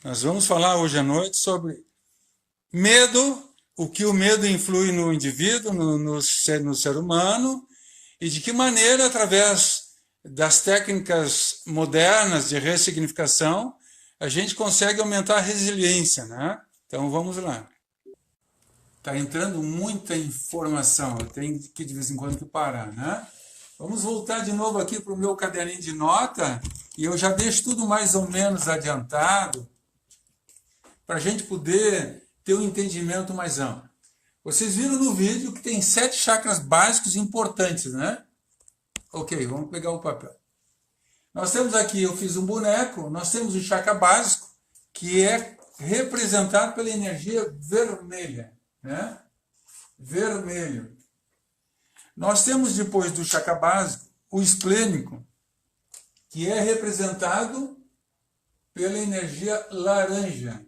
Nós vamos falar hoje à noite sobre medo, o que o medo influi no indivíduo, no ser humano, e de que maneira, através das técnicas modernas de ressignificação, a gente consegue aumentar a resiliência, né? Então vamos lá. Está entrando muita informação, eu tenho que de vez em quando que parar, né? Vamos voltar de novo aqui para o meu caderninho de nota, e eu já deixo tudo mais ou menos adiantado, para a gente poder ter um entendimento mais amplo. Vocês viram no vídeo que tem 7 chakras básicos importantes, né? Ok, vamos pegar o papel. Nós temos aqui, eu fiz um boneco, nós temos o chakra básico, que é representado pela energia vermelha, né? Vermelho. Nós temos depois do chakra básico, o esplênico, que é representado pela energia laranja.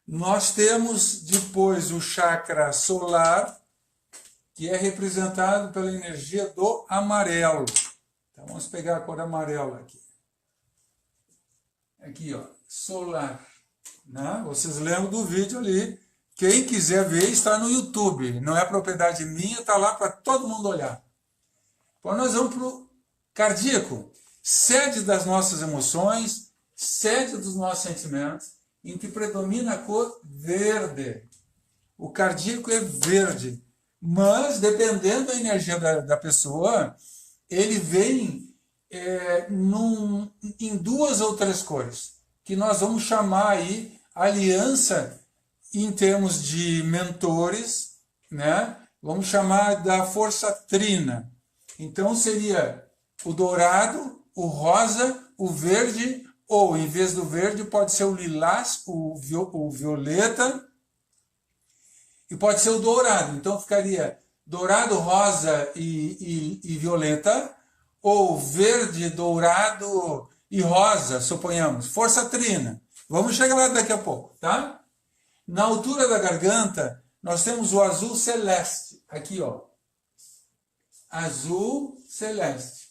Nós temos depois o chakra solar, que é representado pela energia do amarelo. Então vamos pegar a cor amarela aqui. Aqui, ó, solar. Né? Vocês lembram do vídeo ali. Quem quiser ver está no YouTube. Não é propriedade minha, está lá para todo mundo olhar. Então nós vamos para o cardíaco. Sede das nossas emoções, sede dos nossos sentimentos, em que predomina a cor verde. O cardíaco é verde, mas dependendo da energia da pessoa, ele vem em 2 ou 3 cores, que nós vamos chamar aí aliança em termos de mentores, né? Vamos chamar da força trina. Então seria o dourado, o rosa, o verde, ou, em vez do verde, pode ser o lilás, o violeta, e pode ser o dourado. Então, ficaria dourado, rosa e violeta, ou verde, dourado e rosa, suponhamos. Força trina. Vamos chegar lá daqui a pouco, tá? Na altura da garganta, nós temos o azul celeste. Aqui, ó. Azul celeste.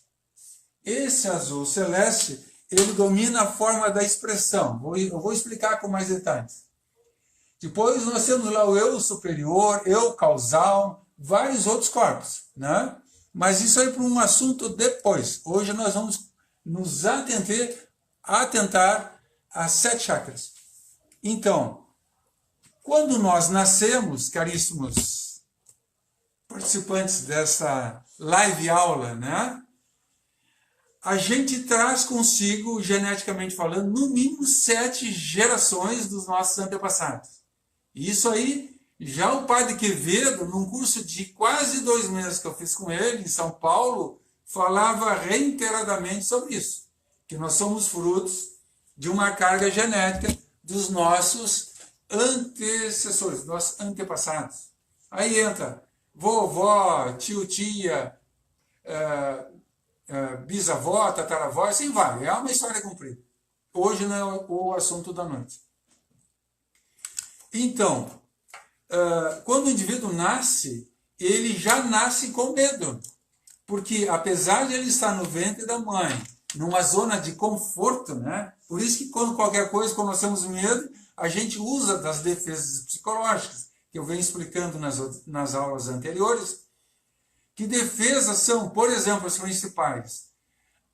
Esse azul celeste, ele domina a forma da expressão. Eu vou explicar com mais detalhes. Depois nós temos lá o eu superior, eu causal, vários outros corpos, né? Mas isso aí é para um assunto depois. Hoje nós vamos nos atentar a 7 chakras. Então, quando nós nascemos, caríssimos participantes dessa live aula, né? A gente traz consigo, geneticamente falando, no mínimo 7 gerações dos nossos antepassados. Isso aí, já o padre Quevedo, num curso de quase 2 meses que eu fiz com ele, em São Paulo, falava reiteradamente sobre isso. Que nós somos frutos de uma carga genética dos nossos antecessores, nossos antepassados. Aí entra vovó, tio, tia, bisavó, tataravó, assim vai. É uma história comprida. Hoje não é o assunto da noite. Então, quando o indivíduo nasce, ele já nasce com medo. Porque, apesar de ele estar no ventre da mãe, numa zona de conforto, né? Por isso que quando qualquer coisa, quando nós temos medo, a gente usa das defesas psicológicas, que eu venho explicando nas aulas anteriores. Que defesas são, por exemplo, as principais?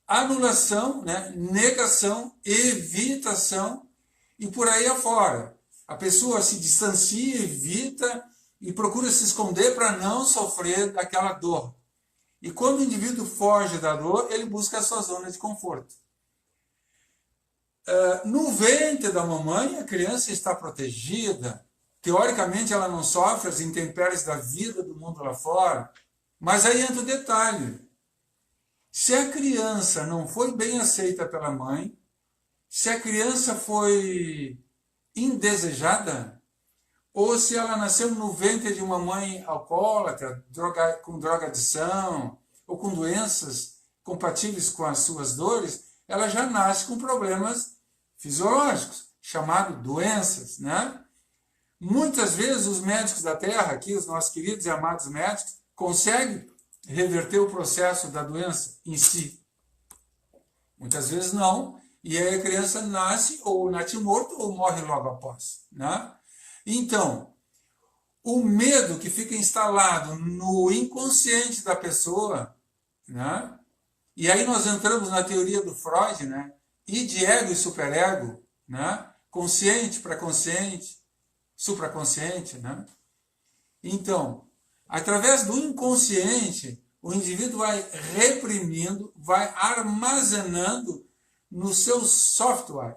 Anulação, né? Negação, evitação e por aí afora. A pessoa se distancia, evita e procura se esconder para não sofrer daquela dor. E quando o indivíduo foge da dor, ele busca a sua zona de conforto. No ventre da mamãe, a criança está protegida. Teoricamente, ela não sofre as intempéries da vida, do mundo lá fora. Mas aí entra o detalhe. Se a criança não foi bem aceita pela mãe, se a criança foi indesejada, ou se ela nasceu no ventre de uma mãe alcoólatra, com drogadição, ou com doenças compatíveis com as suas dores, ela já nasce com problemas fisiológicos, chamados doenças, né? Muitas vezes os médicos da Terra, aqui os nossos queridos e amados médicos, conseguem reverter o processo da doença em si. Muitas vezes não, e aí a criança nasce ou natimorto ou morre logo após, né? Então, o medo que fica instalado no inconsciente da pessoa, né? E aí nós entramos na teoria do Freud, né? Id, ego e superego, né? Consciente, pré-consciente, supraconsciente, né? Então, através do inconsciente, o indivíduo vai reprimindo, vai armazenando no seu software.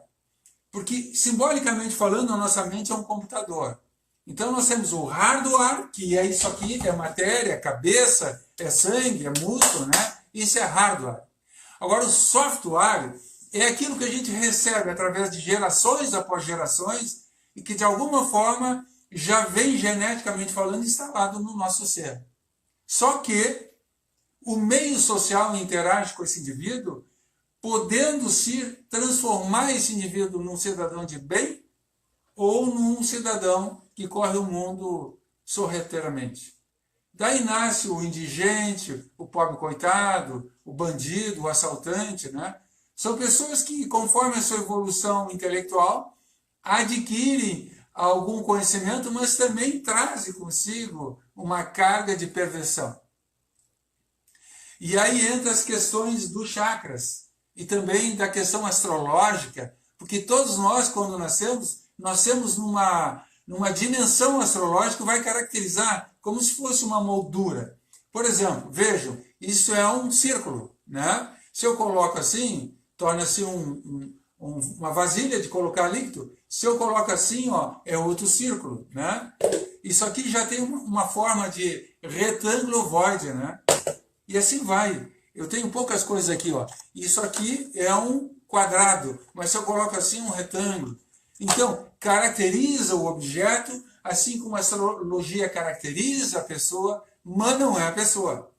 Porque, simbolicamente falando, a nossa mente é um computador. Então, nós temos o hardware, que é isso aqui, é matéria, é cabeça, é sangue, é músculo, né? Isso é hardware. Agora, o software é aquilo que a gente recebe através de gerações após gerações e que, de alguma forma, já vem geneticamente falando instalado no nosso ser. Só que o meio social interage com esse indivíduo, podendo-se transformar esse indivíduo num cidadão de bem ou num cidadão que corre o mundo sorrateiramente. Daí nasce o indigente, o pobre coitado, o bandido, o assaltante, né? São pessoas que, conforme a sua evolução intelectual, adquirem algum conhecimento, mas também trazem consigo uma carga de perversão. E aí entra as questões dos chakras e também da questão astrológica, porque todos nós, quando nascemos numa dimensão astrológica que vai caracterizar como se fosse uma moldura. Por exemplo, vejam, isso é um círculo, né? Se eu coloco assim, torna-se uma vasilha de colocar líquido. Se eu coloco assim, ó, é outro círculo, né? Isso aqui já tem uma forma de retângulo ovoide, né? E assim vai. Eu tenho poucas coisas aqui, ó. Isso aqui é um quadrado, mas se eu coloco assim, um retângulo. Então, caracteriza o objeto, assim como a astrologia caracteriza a pessoa, mas não é a pessoa.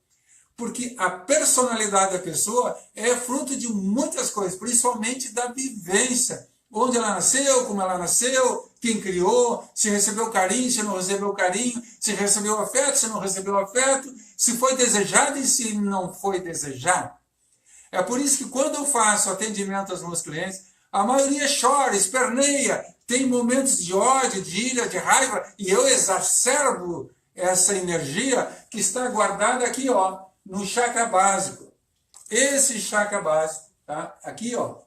Porque a personalidade da pessoa é fruto de muitas coisas, principalmente da vivência. Onde ela nasceu, como ela nasceu, quem criou, se recebeu carinho, se não recebeu carinho, se recebeu afeto, se não recebeu afeto, se foi desejado e se não foi desejado. É por isso que quando eu faço atendimento aos meus clientes, a maioria chora, esperneia, tem momentos de ódio, de ira, de raiva, e eu exacerbo essa energia que está guardada aqui, ó, no chakra básico. Esse chakra básico, tá? Aqui, ó.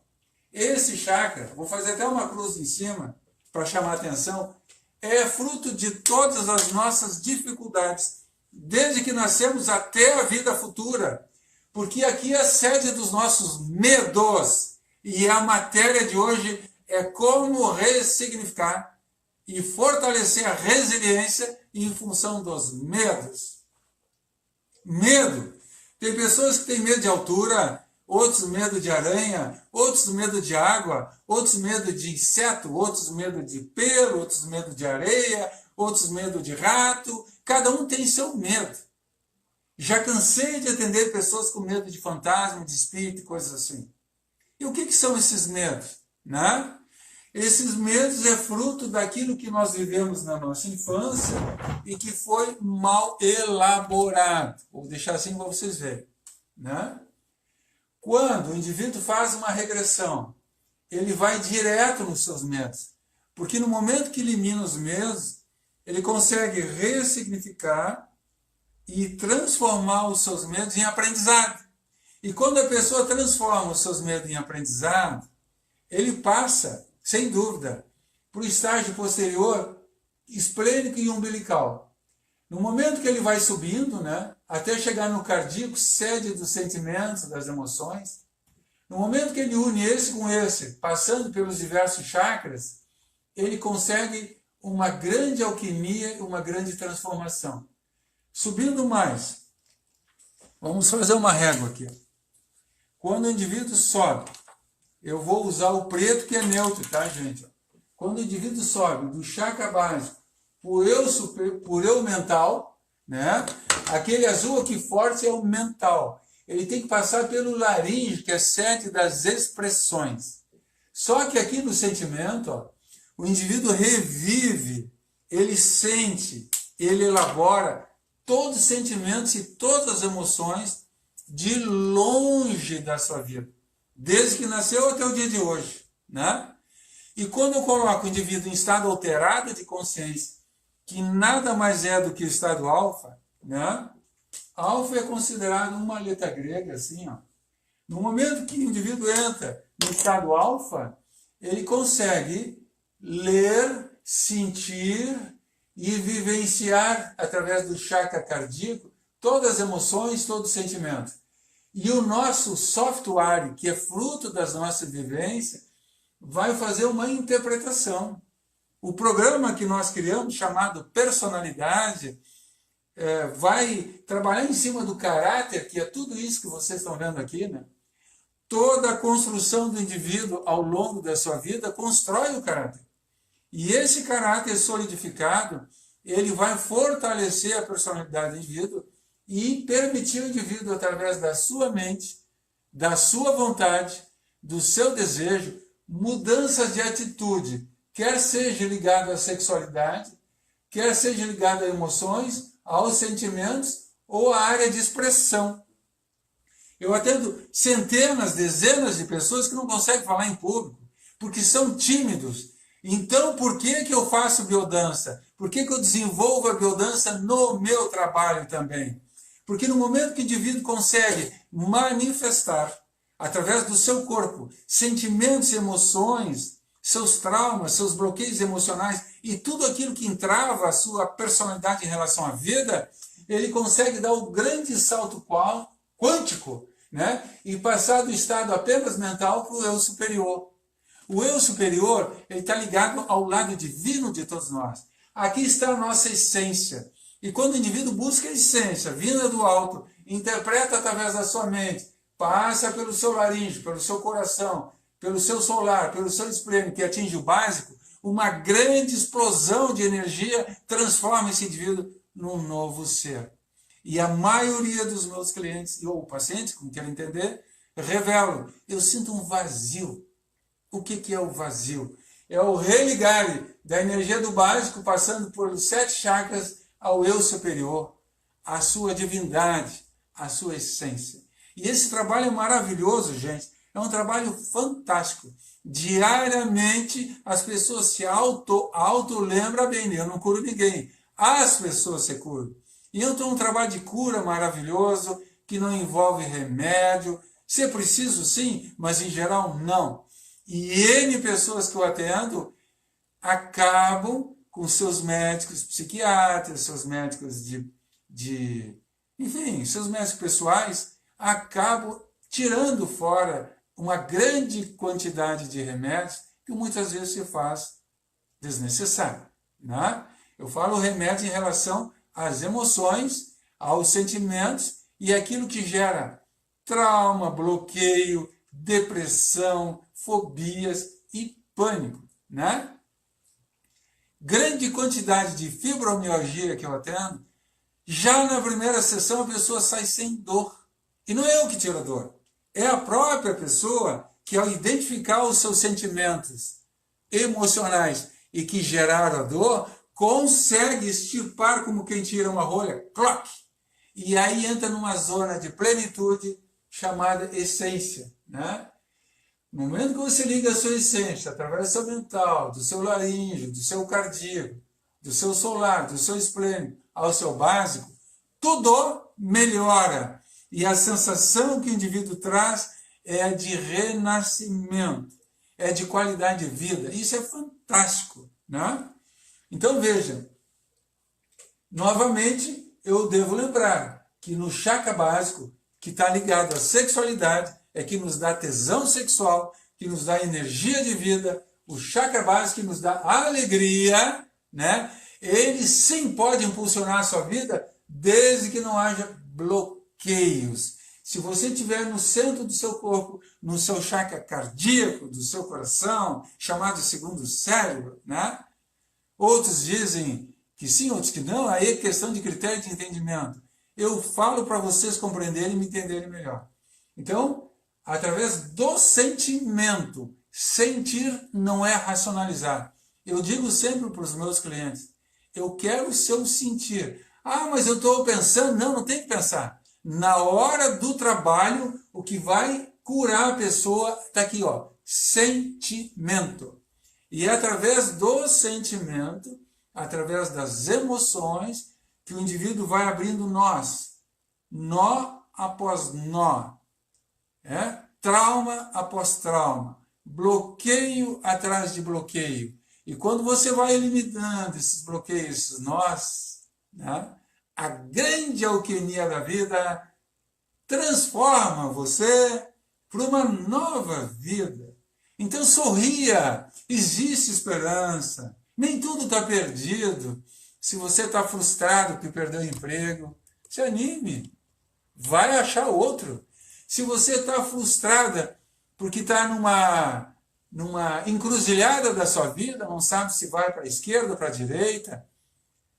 Esse chakra, vou fazer até uma cruz em cima para chamar a atenção, é fruto de todas as nossas dificuldades, desde que nascemos até a vida futura, porque aqui é a sede dos nossos medos, e a matéria de hoje é como ressignificar e fortalecer a resiliência em função dos medos. Medo. Tem pessoas que têm medo de altura, outros medo de aranha, outros medo de água, outros medo de inseto, outros medo de pelo, outros medo de areia, outros medo de rato. Cada um tem seu medo. Já cansei de atender pessoas com medo de fantasma, de espírito e coisas assim. E o que são esses medos? Né? Esses medos é fruto daquilo que nós vivemos na nossa infância e que foi mal elaborado. Vou deixar assim para vocês verem. Né? Quando o indivíduo faz uma regressão, ele vai direto nos seus medos. Porque no momento que elimina os medos, ele consegue ressignificar e transformar os seus medos em aprendizado. E quando a pessoa transforma os seus medos em aprendizado, ele passa, sem dúvida, para o estágio posterior, esplênico e umbilical. No momento que ele vai subindo, né, até chegar no cardíaco, sede dos sentimentos, das emoções, no momento que ele une esse com esse, passando pelos diversos chakras, ele consegue uma grande alquimia e uma grande transformação. Subindo mais, vamos fazer uma régua aqui. Quando o indivíduo sobe, eu vou usar o preto que é neutro, tá, gente? Quando o indivíduo sobe do chakra básico por eu mental, né? Aquele azul aqui forte é o mental. Ele tem que passar pelo laringe, que é sede das expressões. Só que aqui no sentimento, ó, o indivíduo revive, ele sente, ele elabora todos os sentimentos e todas as emoções de longe da sua vida. desde que nasceu até o dia de hoje, né? E quando eu coloco o indivíduo em estado alterado de consciência, que nada mais é do que o estado alfa, né? Alfa é considerado uma letra grega, assim, ó. No momento que o indivíduo entra no estado alfa, ele consegue ler, sentir e vivenciar, através do chakra cardíaco, todas as emoções, todo sentimento. E o nosso software, que é fruto das nossas vivências, vai fazer uma interpretação. O programa que nós criamos, chamado personalidade, vai trabalhar em cima do caráter, que é tudo isso que vocês estão vendo aqui, né? Toda a construção do indivíduo ao longo da sua vida constrói o caráter. E esse caráter solidificado, ele vai fortalecer a personalidade do indivíduo e permitir ao indivíduo, através da sua mente, da sua vontade, do seu desejo, mudanças de atitude, quer seja ligado à sexualidade, quer seja ligado a emoções, aos sentimentos ou à área de expressão. Eu atendo centenas, dezenas de pessoas que não conseguem falar em público, porque são tímidos. Então, por que eu faço biodança? Por que eu desenvolvo a biodança no meu trabalho também? Porque no momento que o indivíduo consegue manifestar, através do seu corpo, sentimentos e emoções, seus traumas, seus bloqueios emocionais e tudo aquilo que entrava a sua personalidade em relação à vida, ele consegue dar o grande salto quântico, né? E passar do estado apenas mental para o eu superior. O eu superior, ele está ligado ao lado divino de todos nós. Aqui está a nossa essência. E quando o indivíduo busca a essência, vinda do alto, interpreta através da sua mente, passa pelo seu laríngeo, pelo seu coração, pelo seu solar, pelo seu esplênio, que atinge o básico, uma grande explosão de energia transforma esse indivíduo num novo ser. E a maioria dos meus clientes, ou pacientes, como querem entender, revelam, eu sinto um vazio. O que é o vazio? É o religar da energia do básico, passando por 7 chakras ao eu superior, a sua divindade, a sua essência. E esse trabalho é maravilhoso, gente. É um trabalho fantástico. Diariamente as pessoas se auto-lembram bem. Eu não curo ninguém. As pessoas se curam. E eu tenho um trabalho de cura maravilhoso, que não envolve remédio. Se é preciso, sim, mas em geral não. E N pessoas que eu atendo acabam com seus médicos psiquiatras, seus médicos enfim, seus médicos pessoais, acabam tirando fora uma grande quantidade de remédios que muitas vezes se faz desnecessário, né? Eu falo remédio em relação às emoções, aos sentimentos e aquilo que gera trauma, bloqueio, depressão, fobias e pânico, né? Grande quantidade de fibromialgia que eu atendo, já na primeira sessão a pessoa sai sem dor. E não é eu que tiro a dor. É a própria pessoa que, ao identificar os seus sentimentos emocionais e que geraram a dor, consegue extirpar como quem tira uma rolha, cloc! E aí entra numa zona de plenitude chamada essência, né? No momento que você liga a sua essência, através do seu mental, do seu laríngeo, do seu cardíaco, do seu solar, do seu esplênico, ao seu básico, tudo melhora. E a sensação que o indivíduo traz é de renascimento, é de qualidade de vida. Isso é fantástico, né? Então veja, novamente eu devo lembrar que no chakra básico, que está ligado à sexualidade, é que nos dá tesão sexual, que nos dá energia de vida, o chakra básico que nos dá alegria, né? Ele sim pode impulsionar a sua vida desde que não haja bloqueios. Se você estiver no centro do seu corpo, no seu chakra cardíaco, do seu coração, chamado segundo cérebro, né? Outros dizem que sim, outros que não, aí é questão de critério de entendimento. Eu falo para vocês compreenderem e me entenderem melhor. Então, através do sentimento, sentir não é racionalizar. Eu digo sempre para os meus clientes, eu quero o seu sentir. Ah, mas eu estou pensando. Não, não tem que pensar. Na hora do trabalho, o que vai curar a pessoa, está aqui, ó, sentimento. E é através do sentimento, através das emoções, que o indivíduo vai abrindo nós, nó após nó, trauma após trauma, bloqueio atrás de bloqueio. E quando você vai eliminando esses bloqueios, esses nós, né, a grande alquimia da vida transforma você para uma nova vida. Então sorria, existe esperança, nem tudo está perdido. Se você está frustrado porque perdeu o emprego, se anime, vai achar outro. Se você está frustrada porque está numa encruzilhada da sua vida, não sabe se vai para a esquerda ou para a direita,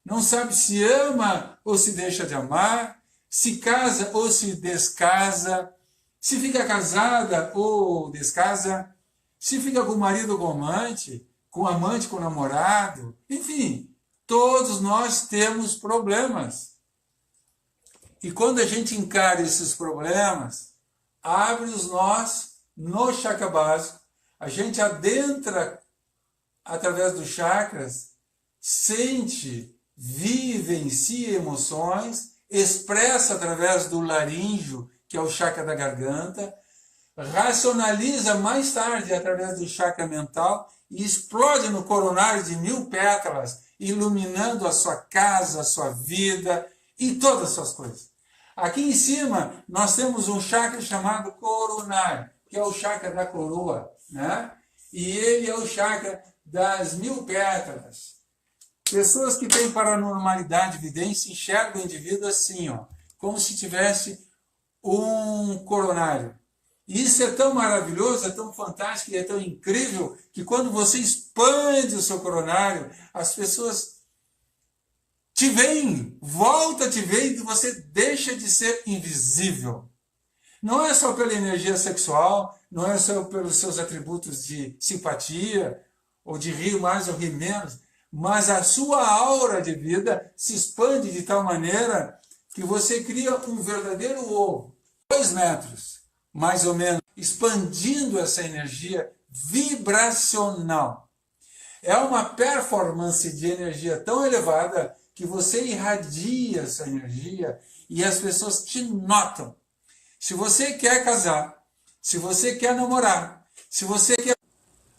não sabe se ama ou se deixa de amar, se casa ou se descasa, se fica casada ou descasa, se fica com o marido ou com o amante, com o namorado, enfim, todos nós temos problemas. E quando a gente encara esses problemas, abre os nós no chakra básico, a gente adentra através dos chakras, sente, vivencia emoções, expressa através do laríngeo, que é o chakra da garganta, racionaliza mais tarde através do chakra mental e explode no coronário de 1000 pétalas, iluminando a sua casa, a sua vida e todas as suas coisas. Aqui em cima nós temos um chakra chamado coronário, que é o chakra da coroa, né? E ele é o chakra das 1000 pétalas. Pessoas que têm paranormalidade, vidência, enxergam o indivíduo assim, ó, como se tivesse um coronário. E isso é tão maravilhoso, é tão fantástico e é tão incrível que quando você expande o seu coronário, as pessoas te veem, volta a te ver e você deixa de ser invisível. Não é só pela energia sexual, não é só pelos seus atributos de simpatia, ou de rir mais ou rir menos, mas a sua aura de vida se expande de tal maneira que você cria um verdadeiro ovo, 2 metros, mais ou menos, expandindo essa energia vibracional. É uma performance de energia tão elevada que você irradia essa energia e as pessoas te notam. Se você quer casar, se você quer namorar, se você quer...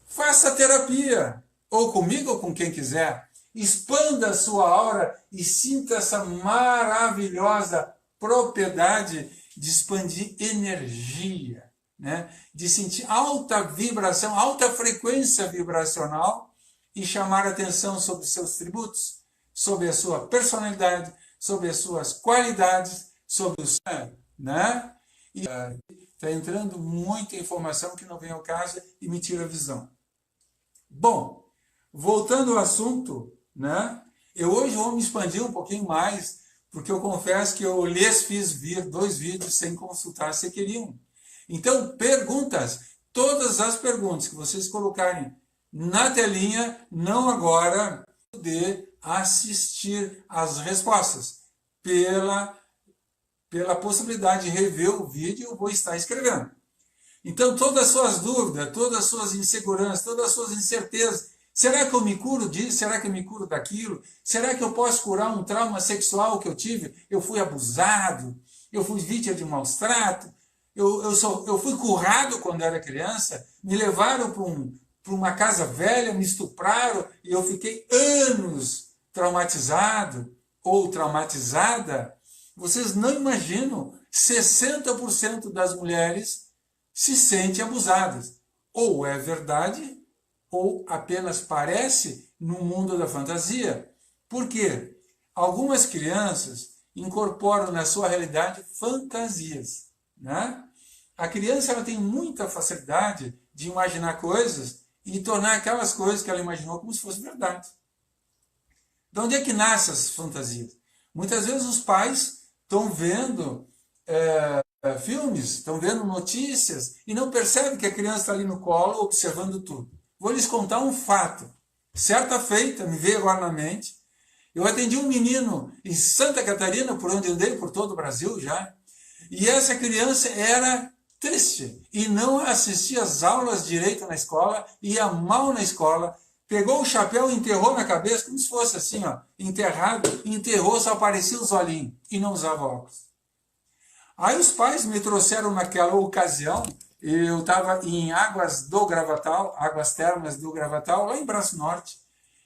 faça terapia, ou comigo ou com quem quiser. Expanda a sua aura e sinta essa maravilhosa propriedade de expandir energia, né? De sentir alta vibração, alta frequência vibracional e chamar atenção sobre os seus tributos, sobre a sua personalidade, sobre as suas qualidades, sobre o seu, né? E está entrando muita informação que não vem ao caso e me tira a visão. Bom, voltando ao assunto, né? Eu hoje vou me expandir um pouquinho mais, porque eu confesso que eu lhes fiz vir 2 vídeos sem consultar se queriam. Então, perguntas, todas as perguntas que vocês colocarem na telinha, não agora, poder assistir às respostas. Pela possibilidade de rever o vídeo, eu vou estar escrevendo. Então, todas as suas dúvidas, todas as suas inseguranças, todas as suas incertezas, será que eu me curo disso? Será que eu me curo daquilo? Será que eu posso curar um trauma sexual que eu tive? Eu fui abusado, eu fui vítima de maus tratos, eu fui curado quando era criança, me levaram para uma casa velha, me estupraram e eu fiquei anos traumatizado ou traumatizada. Vocês não imaginam, 60% das mulheres se sentem abusadas. Ou é verdade, ou apenas parece no mundo da fantasia. Por quê? Algumas crianças incorporam na sua realidade fantasias, né? A criança ela tem muita facilidade de imaginar coisas e tornar aquelas coisas que ela imaginou como se fosse verdade. De onde é que nascem essas fantasias? Muitas vezes os pais estão vendo filmes, estão vendo notícias e não percebem que a criança está ali no colo observando tudo. Vou lhes contar um fato. Certa feita, me veio agora na mente, eu atendi um menino em Santa Catarina, por onde andei, por todo o Brasil já, e essa criança era triste e não assistia às aulas direito na escola, ia mal na escola, pegou o chapéu e enterrou na cabeça, como se fosse assim, ó, enterrado, enterrou, só aparecia os olhinhos e não usava óculos. Aí os pais me trouxeram naquela ocasião, eu estava em Águas do Gravatal, Águas Termas do Gravatal, lá em Braço Norte,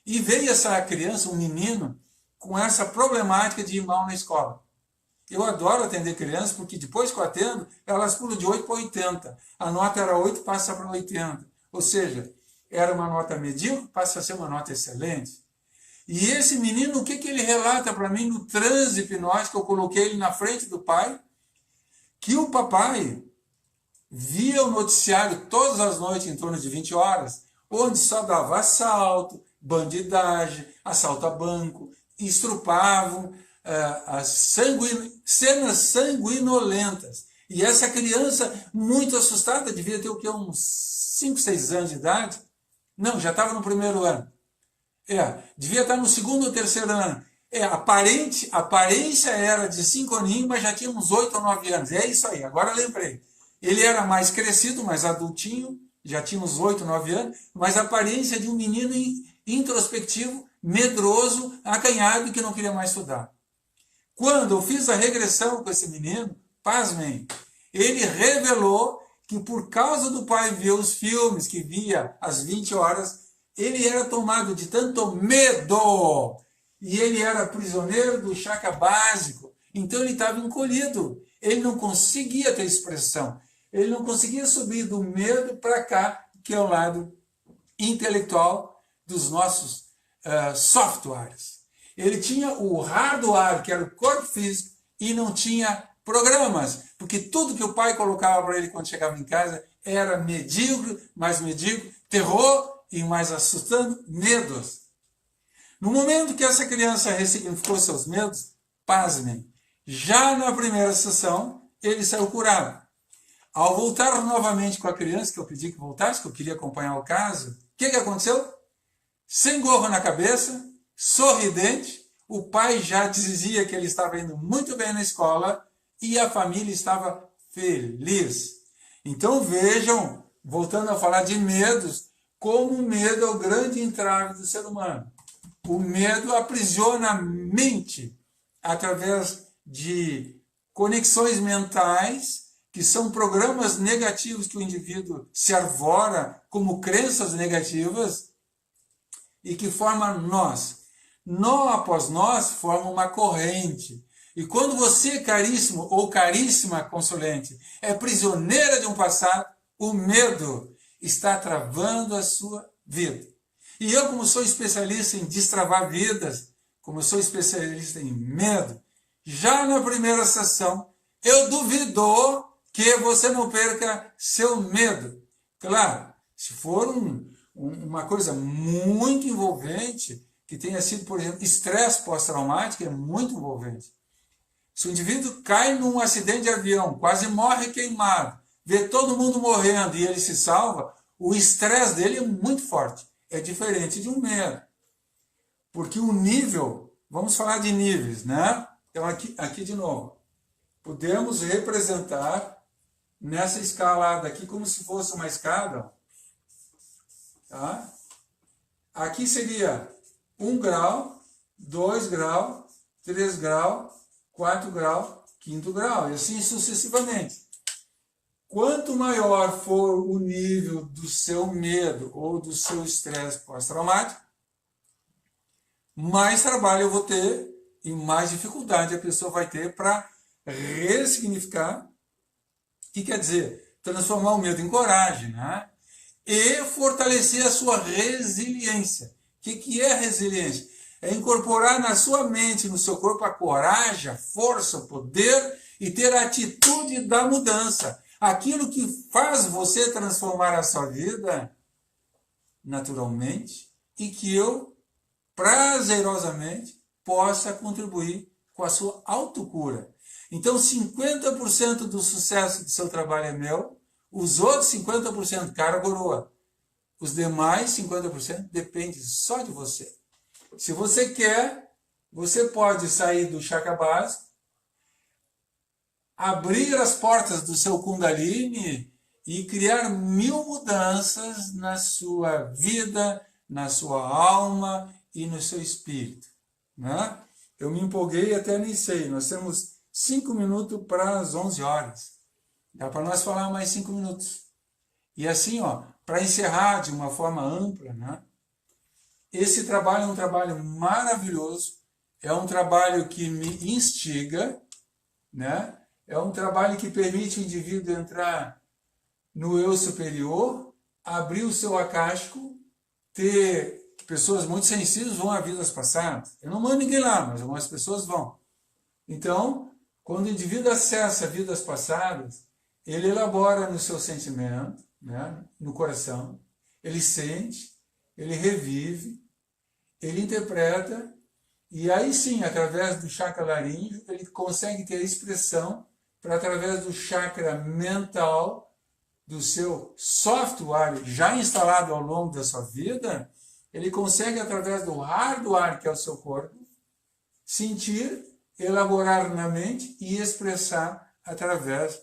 e veio essa criança, um menino, com essa problemática de ir mal na escola. Eu adoro atender crianças, porque depois que eu atendo, elas pulam de 8 para 80. A nota era 8, passa para 80. Ou seja, era uma nota medíocre, passa a ser uma nota excelente. E esse menino, o que ele relata para mim no transe hipnótico, eu coloquei ele na frente do pai, que o papai via o noticiário todas as noites, em torno de 20 horas, onde só dava assalto, bandidagem, assalto a banco, estrupavam, cenas sanguinolentas. E essa criança, muito assustada, devia ter o quê? Uns 5, 6 anos de idade? Não, já estava no primeiro ano. Devia estar no segundo ou terceiro ano. A aparência era de 5 aninhos, mas já tinha uns 8 ou 9 anos. É isso aí, agora lembrei. Ele era mais crescido, mais adultinho, já tinha uns 8, 9 anos, mas a aparência de um menino introspectivo, medroso, acanhado e que não queria mais estudar. Quando eu fiz a regressão com esse menino, pasmem, ele revelou que por causa do pai ver os filmes que via às 20 horas, ele era tomado de tanto medo e ele era prisioneiro do chakra básico. Então ele estava encolhido, ele não conseguia ter expressão, ele não conseguia subir do medo para cá, que é o lado intelectual dos nossos softwares. Ele tinha o hardware, que era o corpo físico, e não tinha programas, porque tudo que o pai colocava para ele quando chegava em casa era medíocre, terror e mais assustando, medos. No momento que essa criança ressignificou seus medos, pasmem, já na primeira sessão, ele saiu curado. Ao voltar novamente com a criança, que eu pedi que voltasse, que eu queria acompanhar o caso, o que aconteceu? Sem gorro na cabeça, sorridente, o pai já dizia que ele estava indo muito bem na escola e a família estava feliz. Então vejam, voltando a falar de medos, como o medo é o grande entrave do ser humano. O medo aprisiona a mente através de conexões mentais, que são programas negativos que o indivíduo se arvora como crenças negativas e que forma nós. Nó após nós forma uma corrente. E quando você, caríssimo ou caríssima consulente, é prisioneira de um passado, o medo está travando a sua vida. E eu, como sou especialista em destravar vidas, como sou especialista em medo, já na primeira sessão, eu duvido que você não perca seu medo. Claro, se for uma coisa muito envolvente, que tenha sido, por exemplo, estresse pós-traumático, é muito envolvente. Se o indivíduo cai num acidente de avião, quase morre queimado, vê todo mundo morrendo e ele se salva, o estresse dele é muito forte. É diferente de um medo. Porque o nível, vamos falar de níveis, né? Então aqui de novo, podemos representar nessa escalada aqui como se fosse uma escada. Tá? Aqui seria 1 grau, 2 graus, 3 graus, 4 graus, 5º grau, e assim sucessivamente. Quanto maior for o nível do seu medo ou do seu estresse pós-traumático, mais trabalho eu vou ter e mais dificuldade a pessoa vai ter para ressignificar, que quer dizer, transformar o medo em coragem, né? E fortalecer a sua resiliência. O que é resiliência? É incorporar na sua mente, no seu corpo, a coragem, a força, o poder e ter a atitude da mudança. Aquilo que faz você transformar a sua vida naturalmente e que eu, prazerosamente, possa contribuir com a sua autocura. Então, 50% do sucesso do seu trabalho é meu, os outros 50% cara coroa. Os demais 50% depende só de você. Se você quer, você pode sair do chakra básico, abrir as portas do seu Kundalini e criar 1000 mudanças na sua vida, na sua alma e no seu espírito, né? Eu me empolguei e até nem sei, nós temos 5 minutos para as 11 horas. Dá para nós falar mais 5 minutos. E assim, para encerrar de uma forma ampla, né? Esse trabalho é um trabalho maravilhoso, é um trabalho que me instiga, né? É um trabalho que permite o indivíduo entrar no eu superior, abrir o seu akáshico, ter pessoas muito sensíveis vão a vidas passadas. Eu não mando ninguém lá, mas algumas pessoas vão. Então, quando o indivíduo acessa vidas passadas, ele elabora no seu sentimento, né, no coração, ele sente, ele revive, ele interpreta, e aí sim, através do chakra laríngeo, ele consegue ter a expressão para, através do chakra mental, do seu software já instalado ao longo da sua vida, ele consegue, através do hardware, que é o seu corpo, sentir, elaborar na mente e expressar através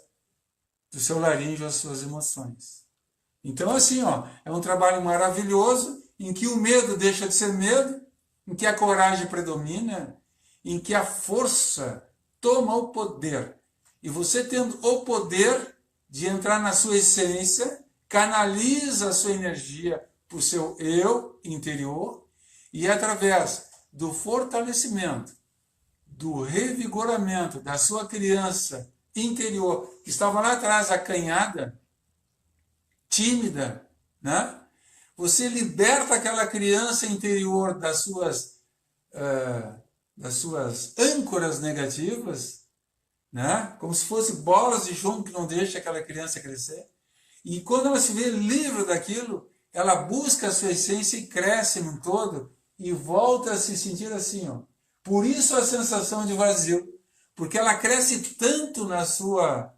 do seu laríngeo as suas emoções. Então, assim, é um trabalho maravilhoso, em que o medo deixa de ser medo, em que a coragem predomina, em que a força toma o poder. E você tendo o poder de entrar na sua essência, canaliza a sua energia para o seu eu interior e, através do fortalecimento, do revigoramento da sua criança interior, que estava lá atrás acanhada, tímida, né? Você liberta aquela criança interior das suas âncoras negativas, né? Como se fossem bolas de chumbo que não deixam aquela criança crescer. E quando ela se vê livre daquilo, ela busca a sua essência e cresce no todo e volta a se sentir assim. Por isso a sensação de vazio, porque ela cresce tanto na sua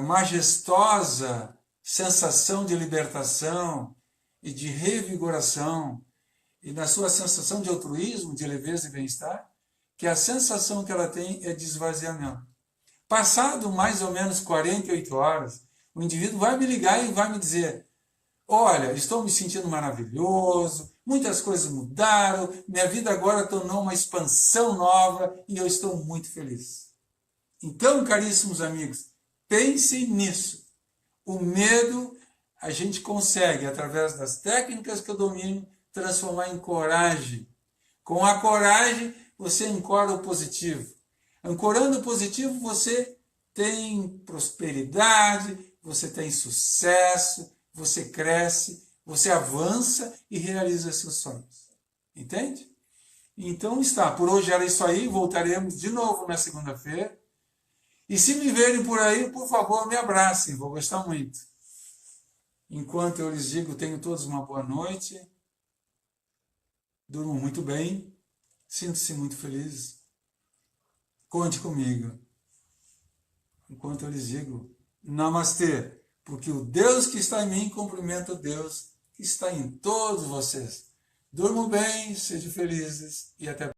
majestosa sensação de libertação e de revigoração e na sua sensação de altruísmo, de leveza e bem-estar, que a sensação que ela tem é de esvaziamento. Passado mais ou menos 48 horas, o indivíduo vai me ligar e vai me dizer: olha, estou me sentindo maravilhoso, muitas coisas mudaram, minha vida agora tornou uma expansão nova e eu estou muito feliz. Então, caríssimos amigos, pensem nisso. O medo a gente consegue, através das técnicas que eu domino, transformar em coragem. Com a coragem, você ancora o positivo. Ancorando o positivo, você tem prosperidade, você tem sucesso, você cresce, você avança e realiza seus sonhos. Entende? Então está. Por hoje era isso aí. Voltaremos de novo na segunda-feira. E se me verem por aí, por favor, me abracem. Vou gostar muito. Enquanto eu lhes digo, tenham todos uma boa noite. Durmam muito bem. Sinto-se muito feliz. Conte comigo. Enquanto eu lhes digo, namastê. Porque o Deus que está em mim cumprimenta o Deus que está em todos vocês. Durmam bem, sejam felizes e até